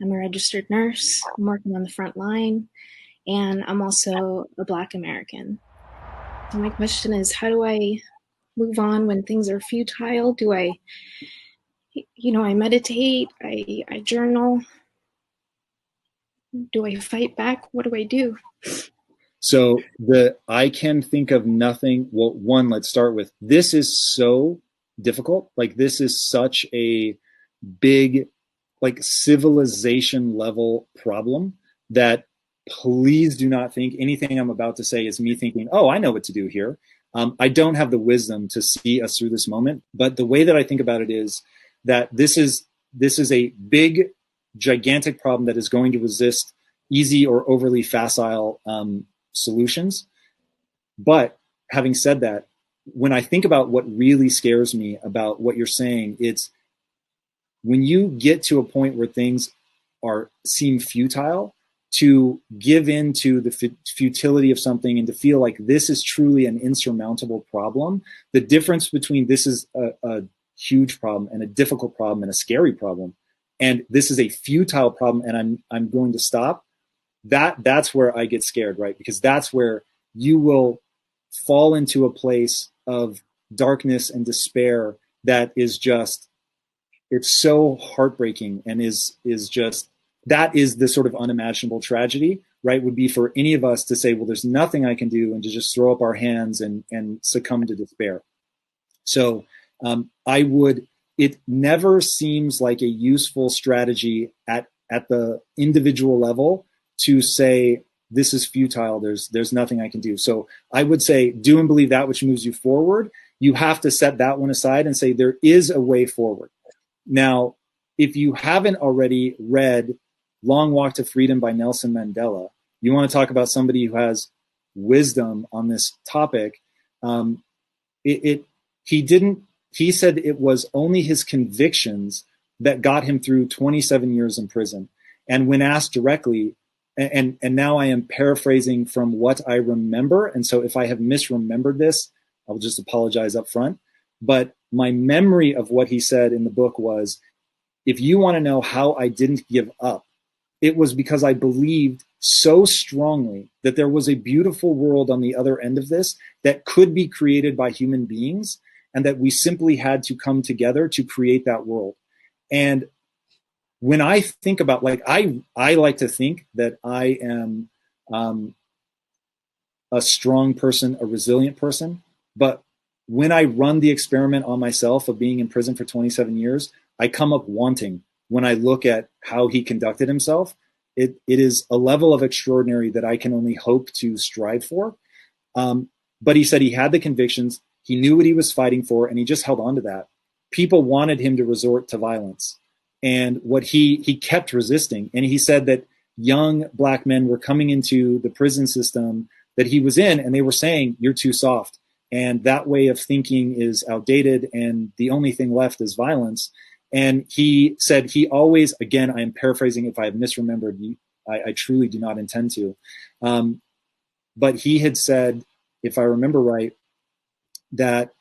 I'm a registered nurse. I'm working on the front line, and I'm also a Black American. So my question is, how do I move on when things are futile? Do I meditate, I journal. Do I fight back? What do I do? So I can think of nothing. Well, one, let's start with this is so difficult. Like this is such a big, like civilization level problem that please do not think anything I'm about to say is me thinking, oh, I know what to do here. I don't have the wisdom to see us through this moment, but the way that I think about it is that this is a big, gigantic problem that is going to resist easy or overly facile solutions. But having said that, when I think about what really scares me about what you're saying, it's when you get to a point where things seem futile, to give in to the futility of something and to feel like this is truly an insurmountable problem. The difference between this is a huge problem and a difficult problem and a scary problem, and this is a futile problem and I'm going to stop, that's where I get scared, right? Because that's where you will fall into a place of darkness and despair that is just, it's so heartbreaking and is just, that is the sort of unimaginable tragedy, right? Would be for any of us to say, well, there's nothing I can do, and to just throw up our hands and succumb to despair. So it never seems like a useful strategy at the individual level to say, this is futile, there's nothing I can do. So I would say, do and believe that which moves you forward. You have to set that one aside and say, there is a way forward. Now, if you haven't already read Long Walk to Freedom by Nelson Mandela, you want to talk about somebody who has wisdom on this topic. He said it was only his convictions that got him through 27 years in prison. And when asked directly, and now I am paraphrasing from what I remember, and so if I have misremembered this, I'll just apologize up front. But my memory of what he said in the book was, if you want to know how I didn't give up, it was because I believed so strongly that there was a beautiful world on the other end of this that could be created by human beings, and that we simply had to come together to create that world. And when I think about, like, I like to think that I am a strong person, a resilient person, but when I run the experiment on myself of being in prison for 27 years, I come up wanting when I look at how he conducted himself. It is a level of extraordinary that I can only hope to strive for. But he said he had the convictions, he knew what he was fighting for, and he just held on to that. People wanted him to resort to violence. And what he kept resisting. And he said that young Black men were coming into the prison system that he was in, and they were saying, you're too soft. And that way of thinking is outdated, and the only thing left is violence. And he said he always, again, I am paraphrasing if I have misremembered, I truly do not intend to. But he had said, if I remember right, that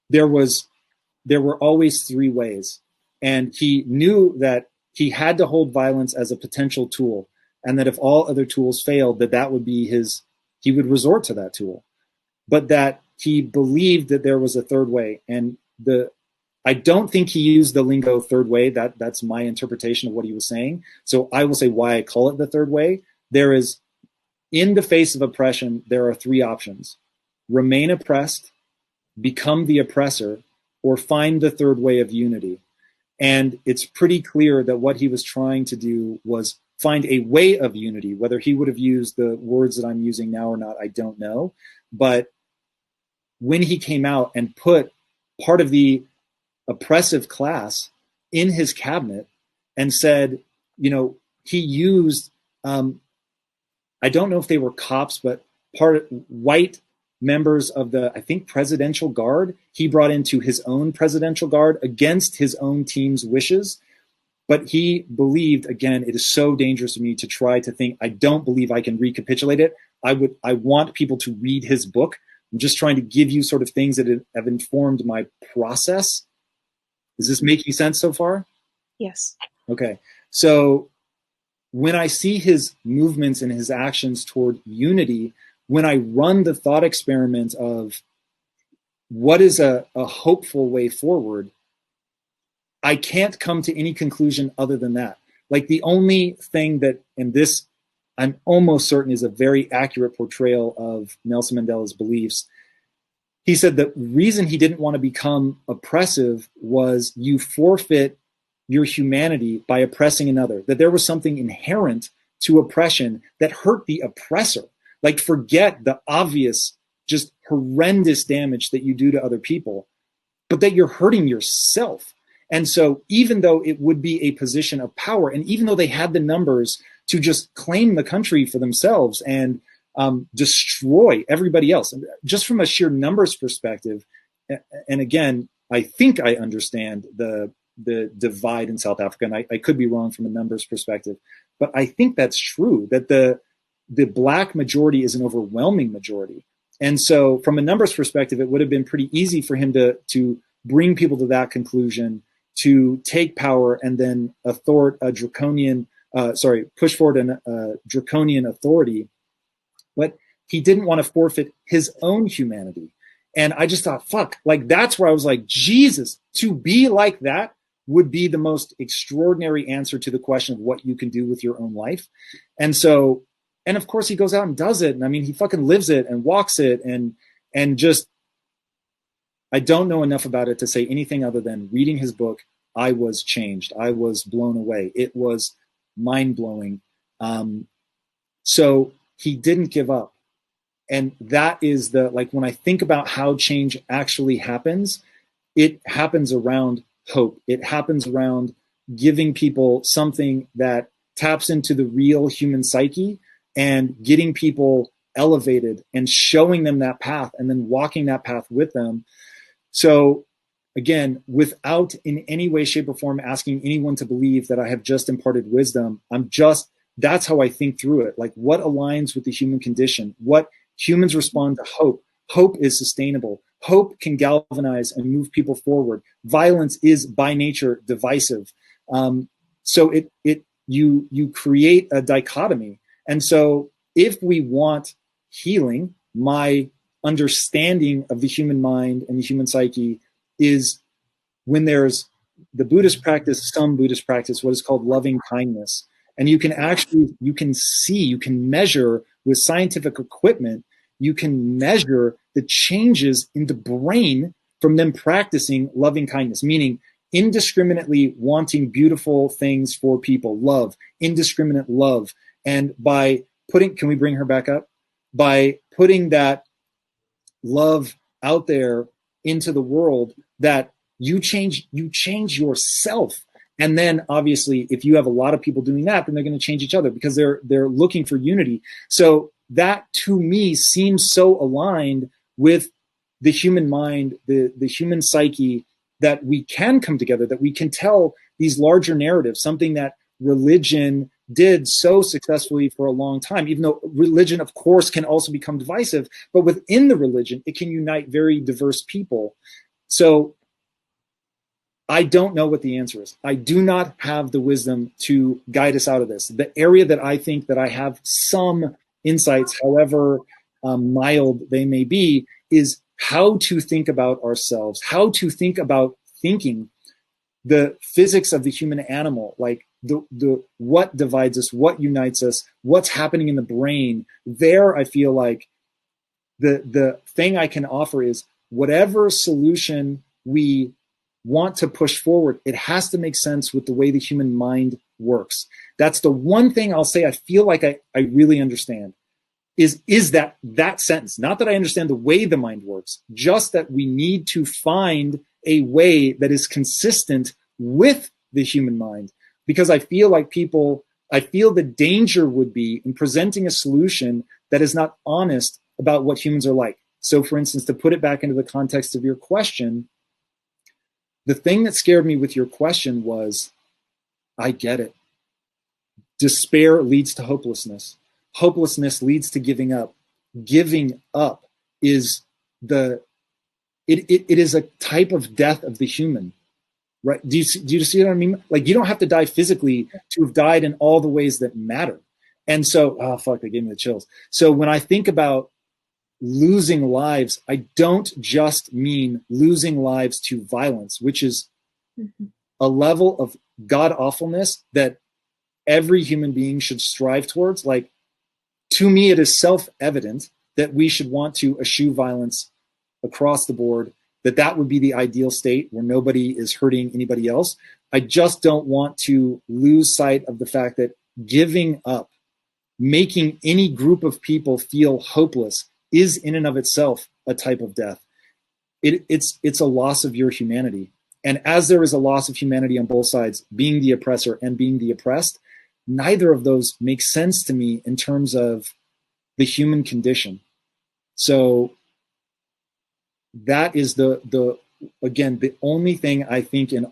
there were always three ways. And he knew that he had to hold violence as a potential tool, and that if all other tools failed, that would be he would resort to that tool. But that he believed that there was a third way. And I don't think he used the lingo third way. That's my interpretation of what he was saying. So I will say why I call it the third way. There is, in the face of oppression, there are three options: remain oppressed, become the oppressor, or find the third way of unity. And it's pretty clear that what he was trying to do was find a way of unity. Whether he would have used the words that I'm using now or not, I don't know. But when he came out and put part of the oppressive class in his cabinet and said, he used, I don't know if they were cops, but white members of the, I think, presidential guard, he brought into his own presidential guard against his own team's wishes. But he believed, again, it is so dangerous to me to try to think, I don't believe I can recapitulate it. I want people to read his book. I'm just trying to give you sort of things that have informed my process. Is this making sense so far? Yes. Okay. So when I see his movements and his actions toward unity, when I run the thought experiment of what is a hopeful way forward, I can't come to any conclusion other than that. Like the only thing that, and this I'm almost certain is a very accurate portrayal of Nelson Mandela's beliefs. He said the reason he didn't want to become oppressive was you forfeit your humanity by oppressing another, that there was something inherent to oppression that hurt the oppressor. Like forget the obvious, just horrendous damage that you do to other people, but that you're hurting yourself. And so even though it would be a position of power, and even though they had the numbers to just claim the country for themselves and destroy everybody else, and just from a sheer numbers perspective, and again, I think I understand the divide in South Africa, and I could be wrong from a numbers perspective, but I think that's true, that the black majority is an overwhelming majority. And so from a numbers perspective, it would have been pretty easy for him to bring people to that conclusion, to take power and then push forward a draconian authority. But he didn't want to forfeit his own humanity. And I just thought, fuck, like that's where I was like, Jesus, to be like that would be the most extraordinary answer to the question of what you can do with your own life. And so, and of course he goes out and does it. And I mean, he fucking lives it and walks it and just, I don't know enough about it to say anything other than reading his book, I was changed. I was blown away. It was mind-blowing. So he didn't give up. And that is like when I think about how change actually happens, it happens around hope. It happens around giving people something that taps into the real human psyche and getting people elevated and showing them that path and then walking that path with them. So again, without in any way, shape, or form asking anyone to believe that I have just imparted wisdom, that's how I think through it. Like what aligns with the human condition, what humans respond to hope. Hope is sustainable. Hope can galvanize and move people forward. Violence is by nature divisive. So you create a dichotomy. And so if we want healing, my understanding of the human mind and the human psyche is when there's the Buddhist practice, some Buddhist practice, what is called loving kindness. And you can measure with scientific equipment, you can measure the changes in the brain from them practicing loving kindness, meaning indiscriminately wanting beautiful things for people, love, indiscriminate love. And by can we bring her back up? By putting that love out there into the world, that you change yourself. And then obviously if you have a lot of people doing that, then they're going to change each other because they're looking for unity. So that to me seems so aligned with the human mind, the human psyche, that we can come together, that we can tell these larger narratives, something that religion did so successfully for a long time, even though religion, of course, can also become divisive, but within the religion, it can unite very diverse people. So I don't know what the answer is. I do not have the wisdom to guide us out of this. The area that I think that I have some insights, however mild they may be, is how to think about ourselves, how to think about thinking, the physics of the human animal, like the what divides us, what unites us, what's happening in the brain. There, I feel like the thing I can offer is whatever solution we want to push forward, it has to make sense with the way the human mind works. That's the one thing I'll say I feel like I really understand is that sentence. Not that I understand the way the mind works, just that we need to find a way that is consistent with the human mind. Because I feel like I feel the danger would be in presenting a solution that is not honest about what humans are like. So for instance, to put it back into the context of your question, the thing that scared me with your question was, I get it. Despair leads to hopelessness. Hopelessness leads to giving up. Giving up is it is a type of death of the human. right? Do you see what I mean? Like, you don't have to die physically to have died in all the ways that matter. And so, oh fuck, they gave me the chills. So when I think about losing lives, I don't just mean losing lives to violence, which is a level of god awfulness that every human being should strive towards. Like, to me, it is self-evident that we should want to eschew violence across the board, that would be the ideal state where nobody is hurting anybody else. I just don't want to lose sight of the fact that giving up, making any group of people feel hopeless, is in and of itself a type of death. It's a loss of your humanity. And as there is a loss of humanity on both sides, being the oppressor and being the oppressed, neither of those makes sense to me in terms of the human condition. So that is again, the only thing I think in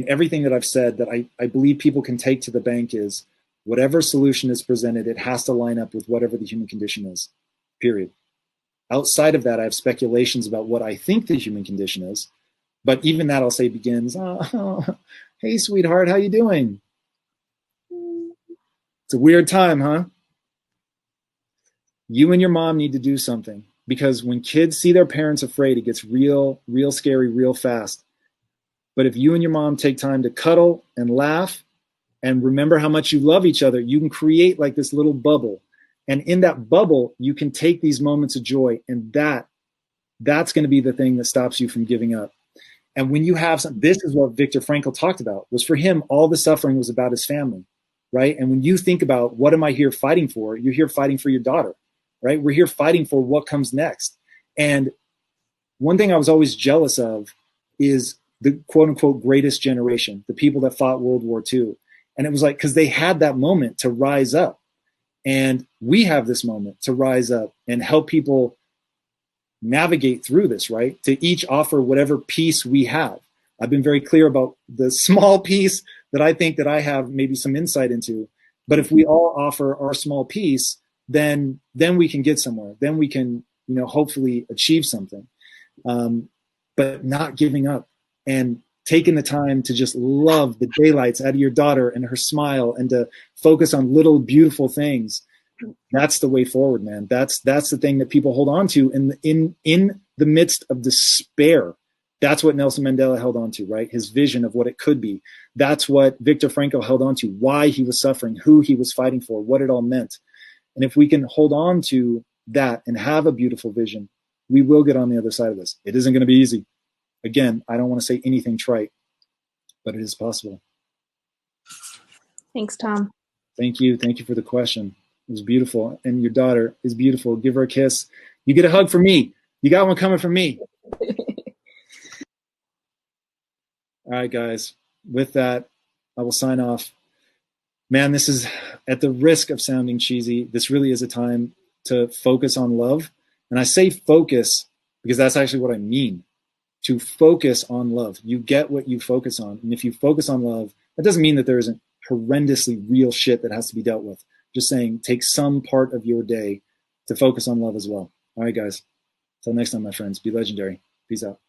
everything that I've said that I believe people can take to the bank is, whatever solution is presented, it has to line up with whatever the human condition is, period. Outside of that, I have speculations about what I think the human condition is. But even that, I'll say, begins, hey, sweetheart, how you doing? It's a weird time, huh? You and your mom need to do something, because when kids see their parents afraid, it gets real scary, real fast. But if you and your mom take time to cuddle and laugh and remember how much you love each other, you can create like this little bubble. And in that bubble, you can take these moments of joy, and that's going to be the thing that stops you from giving up. And when you have this is what Viktor Frankl talked about, was for him, all the suffering was about his family, right? And when you think about, what am I here fighting for? You're here fighting for your daughter, right? We're here fighting for what comes next. And one thing I was always jealous of is the quote unquote greatest generation, the people that fought World War II. And it was like, because they had that moment to rise up. And we have this moment to rise up and help people navigate through this, right? To each offer whatever piece we have. I've been very clear about the small piece that I think that I have maybe some insight into. But if we all offer our small piece, then we can get somewhere. Then we can, hopefully achieve something. But not giving up and taking the time to just love the daylights out of your daughter and her smile, and to focus on little beautiful things. That's the way forward, man. That's the thing that people hold on to in the midst of despair. That's what Nelson Mandela held on to, right? His vision of what it could be. That's what Viktor Frankl held on to, why he was suffering, who he was fighting for, what it all meant. And if we can hold on to that and have a beautiful vision, we will get on the other side of this. It isn't going to be easy. Again, I don't want to say anything trite, but it is possible. Thanks, Tom. Thank you. Thank you for the question. It was beautiful. And your daughter is beautiful. Give her a kiss. You get a hug from me. You got one coming from me. All right, guys. With that, I will sign off. Man, this is, at the risk of sounding cheesy, this really is a time to focus on love. And I say focus because that's actually what I mean. To focus on love. You get what you focus on. And if you focus on love, that doesn't mean that there isn't horrendously real shit that has to be dealt with. Just saying, take some part of your day to focus on love as well. All right, guys. Till next time, my friends. Be legendary. Peace out.